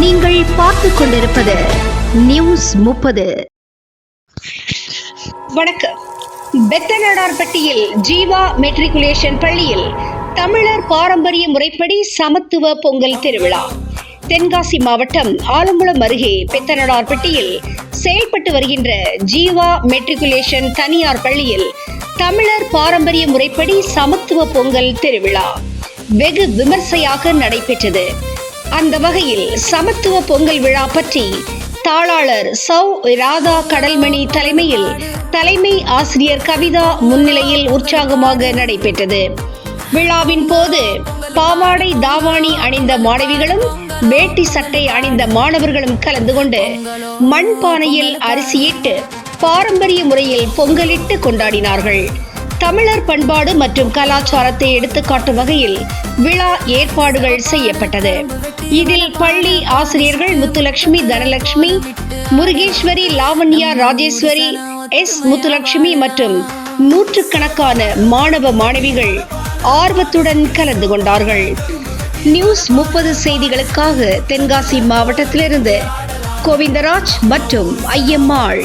நீங்கள் பார்த்துக் கொண்டிருப்பது நியூஸ் 30. வணக்கம். பெத்தநாடார்பட்டியில் ஜீவா மெட்ரிகுலேஷன் பள்ளியில் தமிழர் பாரம்பரிய முறைப்படி சமத்துவ பொங்கல் திருவிழா. தென்காசி மாவட்டம் ஆலங்குளம் அருகே பெத்தநாடார்பட்டியில் செயல்பட்டு வருகின்ற ஜீவா மெட்ரிகுலேஷன் தனியார் பள்ளியில் தமிழர் பாரம்பரிய முறைப்படி சமத்துவ பொங்கல் திருவிழா வெகு விமர்சையாக நடைபெற்றது. அந்த வகையில் சமத்துவ பொங்கல் விழா பற்றி தாளாளர் சௌ ராதா கடல்மணி தலைமையில் தலைமை ஆசிரியர் கவிதா முன்னிலையில் உற்சாகமாக நடைபெற்றது. விழாவின் போது பாவாடை தாவாணி அணிந்த மாணவிகளும் வேட்டி சட்டை அணிந்த மாணவர்களும் கலந்து கொண்டு மண்பானையில் அரிசியிட்டு பாரம்பரிய முறையில் பொங்கலிட்டு கொண்டாடினார்கள். தமிழர் பண்பாடு மற்றும் கலாச்சாரத்தை எடுத்துக்காட்டும் வகையில் விழா ஏற்பாடுகள் செய்யப்பட்டது. இதில் பள்ளி ஆசிரியர்கள் முத்துலட்சுமி, தனலட்சுமி, முருகேஸ்வரி, லாவண்யா, ராஜேஸ்வரி, எஸ் முத்துலட்சுமி மற்றும் நூற்றுக்கணக்கான மாணவ மாணவிகள் ஆர்வத்துடன் கலந்து கொண்டார்கள். நியூஸ் 30 செய்திகளுக்காக தென்காசி மாவட்டத்திலிருந்து கோவிந்தராஜ் மற்றும் ஐயம்மாள்.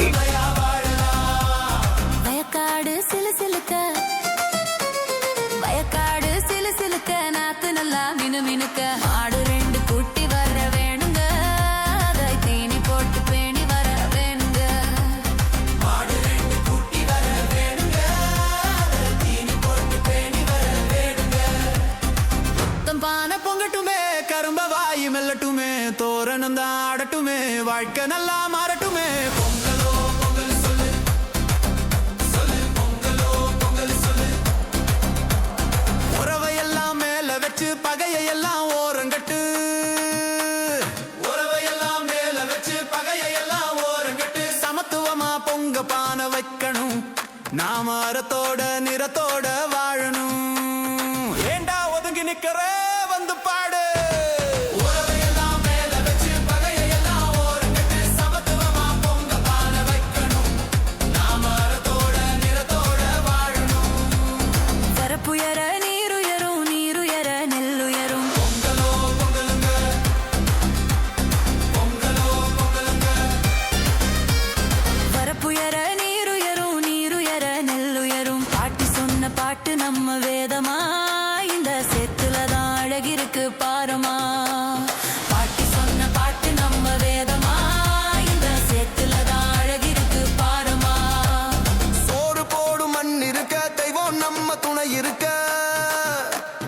பொங்கட்டுமே, கரும்ப வாயு மெல்லட்டுமே, தோரணம் தான் ஆடட்டுமே, வாழ்க்கை நல்லா மாறட்டுமே. பொங்கலோ பொங்கல் சொல்லு சொல்லு, பொங்கலோ பொங்கல் சொல்லு. உறவையெல்லாம் மேல வச்சு பகையெல்லாம் ஓரங்கட்டு, உறவையெல்லாம் மேல வச்சு பகையெல்லாம் ஓரங்கட்டு. சமத்துவமா பொங்க பானை வைக்கணும், நாம அறத்தோட நிறத்தோட வாழணும். ஏண்டா ஒதுங்கி நிக்கிற வந்து பாடு. உறவையெல்லாம் மேல வச்சு பகையெல்லாம் ஓரங்கட்டு, சமத்துவமா பொங்க பானை வைக்கணும், நாம அறத்தோட நிறத்தோட வாழணும். வரப்புயர நீருயரும், நீருயர நெல்லுயரும். பொங்கலோ பொங்கலுங்க, பொங்கலோ பொங்கலுங்க. வரப்புயர நீருயரும், நீருயர நெல்லுயரும். பாட்டி சொன்ன பாட்டு நம்ம வேதமா, இந்த சேத்துலதான் அழகிருக்கு பாரமா. பாட்டி சொன்ன பாட்டு நம்ம வேதமா, இந்த சேத்துலதான் அழகிருக்கு பாரமா. சோறு போடும் மண் இருக்க, தெய்வம் நம்ம துணை இருக்க.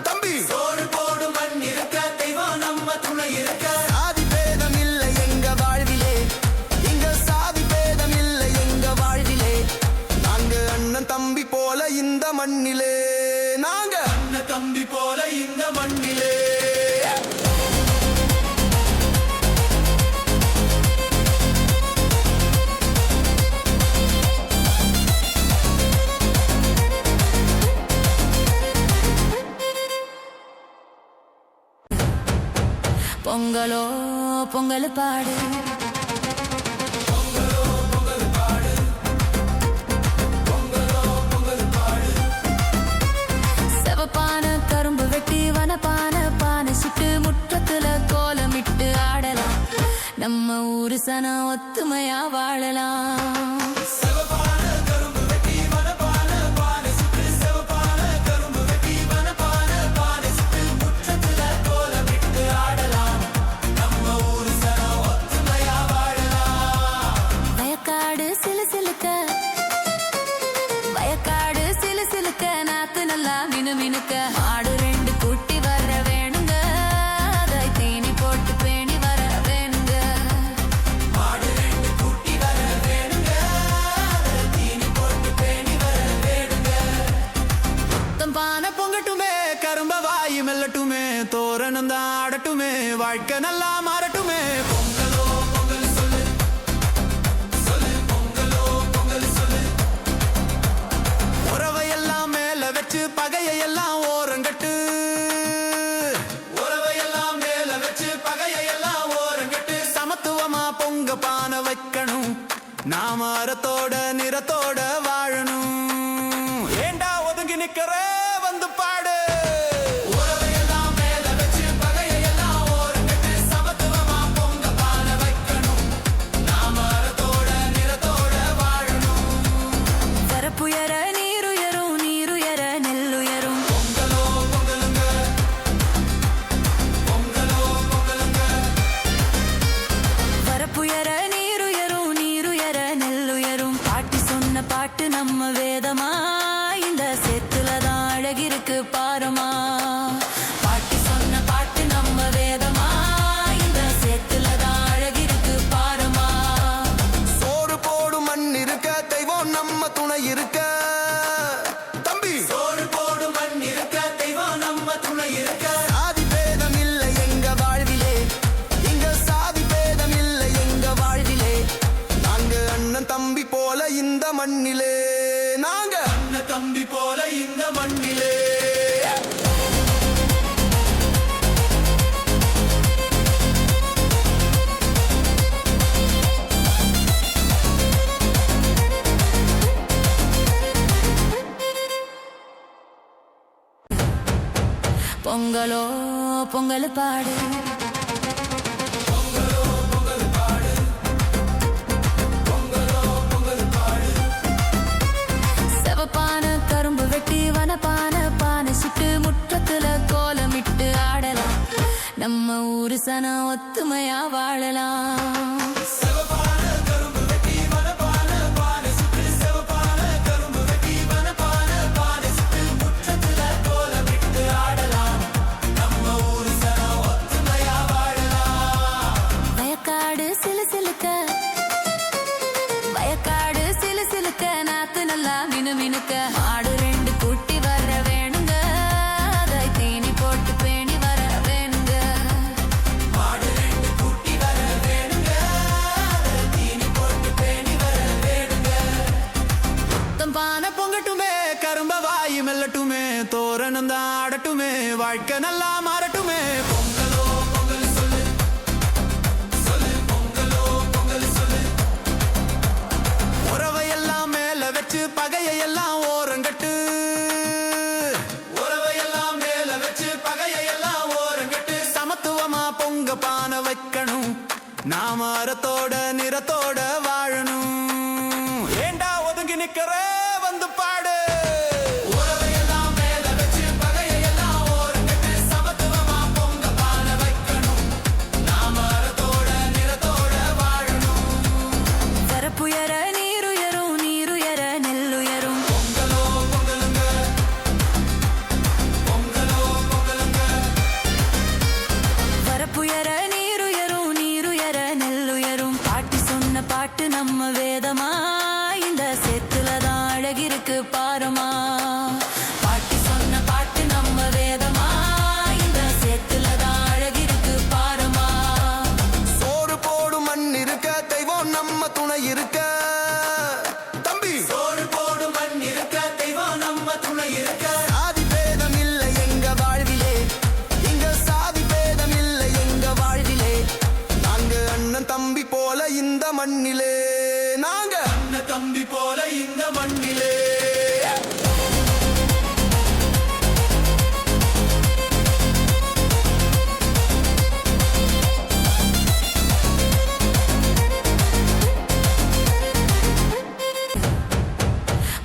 தம்பி, சோறு போடும் மண் இருக்க, தெய்வம் நம்ம துணை இருக்க. சாதி பேதம் இல்லை எங்க வாழ்விலே, இங்க சாதி பேதம் இல்லை எங்க வாழ்விலே. நாங்க அண்ணன் தம்பி போல இந்த மண்ணிலே, நாங்க அண்ணன் தம்பி போல இந்த மண்ணிலே. பொங்கலோ பொங்கல் பாடு, செவப்பான கரும்பு வெட்டி வனப்பான பானை சுட்டு முற்றத்துல கோலமிட்டு ஆடலாம். நம்ம ஊரு சனம் ஒத்துமையா வாழலாம். வயக்காடு சிலு சிலுக்க, வயக்காடு சிலு சிலுக்க, நாத்து நல்லா மினு மினுக்க. மாடு ரெண்டு கூட்டி வர வேணுங்க, அதை தீனி போட்டு பேணி வர வேணுங்க. மாடு ரெண்டு கூட்டி வர வேணுங்க, அதை தீனி போட்டு பேணி வர வேணுங்க. தம் பானை பொங்கட்டுமே, கரும்ப வாயு மெல்லட்டுமே, தோரணம் தான் ஆடட்டுமே, வாழ்க்கை நல்லா மாறட்டுமே. பொங்கலோ பொங்கல் சொல்லு சொல்லு, பொங்கலோ பொங்கல் சொல்லு. உறவையெல்லாம் மேல வச்சு பகையெல்லாம் ஓரங்கட்டு, உறவையெல்லாம் மேல வச்சு பகையெல்லாம் ஓரங்கட்டு. சமத்துவமா பொங்க பானை வைக்கணும், நாம அறத்தோட நிறத்தோட வாழணும். ஏண்டா ஒதுங்கி நிக்கிற வந்து பாடு. உறவையெல்லாம் மேல வச்சு பகையெல்லாம் ஓரங்கட்டு, சமத்துவமா பொங்க இருக்கு பாரமா பாட்டி சொன்ன பாட்டு நம்ம வேதமா இந்த சேத்துலதான் அழகிருக்கு பாரமா சோறு போடும் மண் இருக்க தெய்வம் நம்ம துணை இருக்க தம்பி சோறு போடும் மண் இருக்க தெய்வம் நம்ம துணை இருக்க சாதி பேதம் இல்லை எங்க வாழ்விலே இங்க சாதி பேதம் இல்லை எங்க வாழ்விலே நாங்க அண்ணன் தம்பி போல இந்த மண்ணிலே நாங்க அண்ணன் தம்பி போல இந்த மண்ணிலே பொங்கலோ பொங்கல் பாடு செவப்பான கரும்பு வெட்டி வனப்பான பானை சுட்டு முற்றத்துல கோலமிட்டு ஆடலாம் நம்ம ஊரு சனம் ஒத்துமையா வாழலாம் வயக்காடு சிலு சிலுக்க வயக்காடு சிலு சிலுக்க நாத்து நல்லா மினு மினுக்க ஆடு ரெண்டு குட்டி வர வேணுங்க அதை தீனி போட்டு பேணி வர வேணுங்க ஆடு ரெண்டு குட்டி வர வேணுங்க அதை தீனி போட்டு பேணி வர வேணுங்க தம் பானை பொங்கட்டுமே கரும்ப வாயு மெல்லட்டுமே தோரணம் தான் ஆடட்டுமே வாழ்க்கை நல்லா மாறட்டுமே பொங்கலோ பொங்கல் சொல்லு சொல்லு பொங்கலோ பொங்கல் சொல்லு உறவையெல்லாம் மேல வச்சு பகையெல்லாம் ஓரங்கட்டு உறவையெல்லாம் மேல வச்சு பகையெல்லாம் ஓரங்கட்டு சமத்துவமா பொங்க பானை வைக்கணும் நாம அறத்தோட நிறத்தோட வாழணும் ஏண்டா ஒதுங்கி நிக்கிற வந்து பாடு உறவையெல்லாம் மேல வச்சு பகையெல்லாம் ஓரங்கட்டு சமத்துவமா பொங்க பானை வைக்கணும் நாம அறத்தோட நிறத்தோட வாழணும் வரப்புயர நீருயரும் நீருயர நெல்லுயரும் பொங்கலோ பொங்கலுங்க பொங்கலோ பொங்கலுங்க வரப்புயர நீருயரும் நீருயர நெல்லுயரும் பாட்டி சொன்ன பாட்டு நம்ம வேதமா இந்த சேத்துலதான் அழகிருக்கு பாரமா பாட்டி சொன்ன பாட்டு நம்ம வேதமா இந்த சேத்துலதான் அழகிருக்கு பாரமா சோறு போடும் மண் இருக்க தெய்வம் நம்ம துணை இருக்க தம்பி சோறு போடும் மண் இருக்க தெய்வம் நம்ம துணை இருக்க சாதி பேதம் இல்லை எங்க வாழ்விலே இங்க சாதி பேதம் இல்லை எங்க வாழ்விலே நாங்க அண்ணன் தம்பி போல இந்த மண்ணிலே நாங்க அண்ணன் தம்பி போல இந்த மண்ணிலே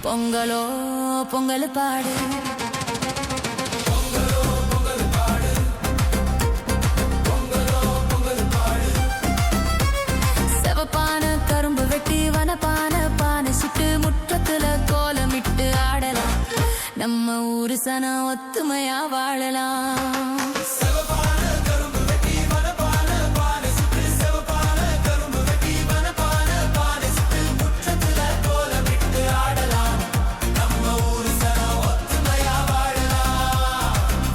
பொங்கலோ பொங்கல் பாடு செவப்பான கரும்பு வெட்டி வனப்பான பானை சுட்டு முற்றத்துல கோலமிட்டு ஆடலாம் நம்ம ஊரு சனம் ஒத்துமையா வாழலாம்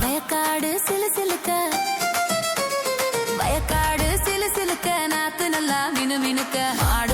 வயக்காடு சிலு சிலுக்க வயக்காடு சிலு சிலுக்க நாத்து நல்லா மினு மினுக்க ஆடு